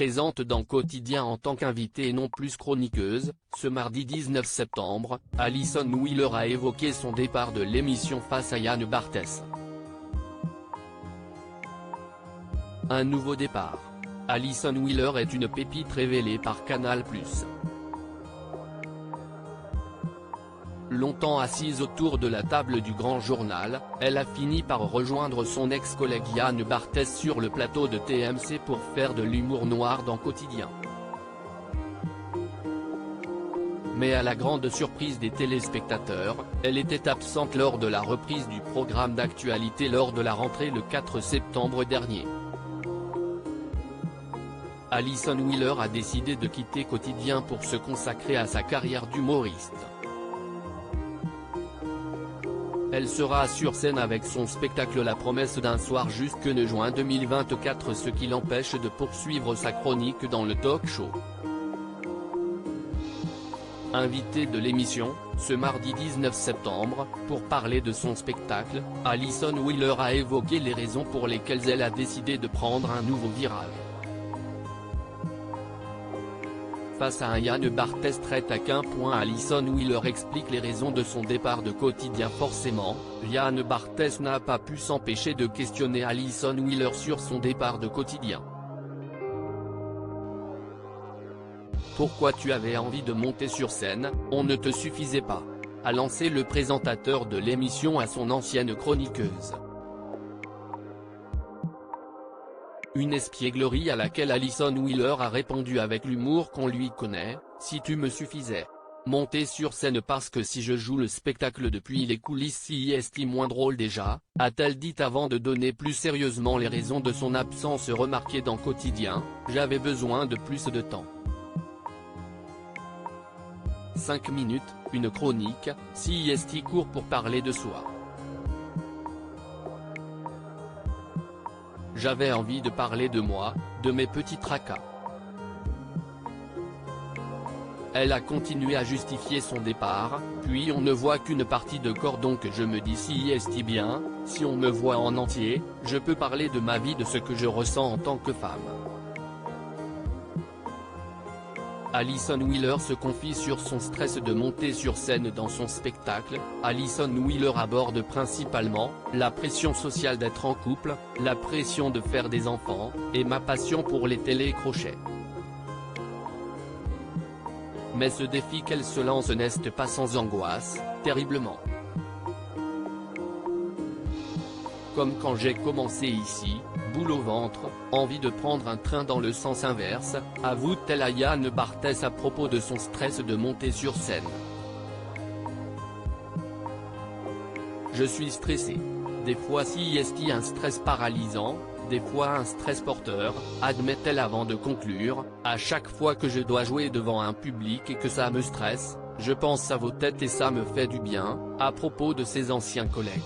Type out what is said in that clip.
Présente dans Quotidien en tant qu'invitée et non plus chroniqueuse, ce mardi 19 septembre, Alison Wheeler a évoqué son départ de l'émission face à Yann Barthès. Un nouveau départ. Alison Wheeler est une pépite révélée par Canal+. Longtemps assise autour de la table du Grand Journal, elle a fini par rejoindre son ex-collègue Yann Barthès sur le plateau de TMC pour faire de l'humour noir dans Quotidien. Mais à la grande surprise des téléspectateurs, elle était absente lors de la reprise du programme d'actualité lors de la rentrée le 4 septembre dernier. Alison Wheeler a décidé de quitter Quotidien pour se consacrer à sa carrière d'humoriste. Elle sera sur scène avec son spectacle La Promesse d'un soir jusqu'en juin 2024, ce qui l'empêche de poursuivre sa chronique dans le talk-show. Invitée de l'émission, ce mardi 19 septembre, pour parler de son spectacle, Alison Wheeler a évoqué les raisons pour lesquelles elle a décidé de prendre un nouveau virage. Face à un Yann Barthès très taquin. Alison Wheeler explique les raisons de son départ de Quotidien. Forcément, Yann Barthès n'a pas pu s'empêcher de questionner Alison Wheeler sur son départ de Quotidien. Pourquoi tu avais envie de monter sur scène, on ne te suffisait pas, a lancé le présentateur de l'émission à son ancienne chroniqueuse. Une espièglerie à laquelle Alison Wheeler a répondu avec l'humour qu'on lui connaît, si tu me suffisais. Monter sur scène parce que si je joue le spectacle depuis les coulisses c'est moins drôle déjà, a-t-elle dit avant de donner plus sérieusement les raisons de son absence remarquée dans Quotidien, j'avais besoin de plus de temps. 5 minutes, une chronique, c'est court pour parler de soi. J'avais envie de parler de moi, de mes petits tracas. Elle a continué à justifier son départ, puis on ne voit qu'une partie de corps donc je me dis c'est bien, si on me voit en entier, je peux parler de ma vie, de ce que je ressens en tant que femme. Alison Wheeler se confie sur son stress de monter sur scène dans son spectacle. Alison Wheeler aborde principalement la pression sociale d'être en couple, la pression de faire des enfants, et ma passion pour les télécrochets. Mais ce défi qu'elle se lance n'est pas sans angoisse, terriblement. Comme quand j'ai commencé ici, boule au ventre, envie de prendre un train dans le sens inverse, avoue-t-elle à Yann Barthès à propos de son stress de monter sur scène. Je suis stressée. Des fois c'est un stress paralysant, des fois un stress porteur, admet-elle avant de conclure, à chaque fois que je dois jouer devant un public et que ça me stresse, je pense à vos têtes et ça me fait du bien, à propos de ses anciens collègues.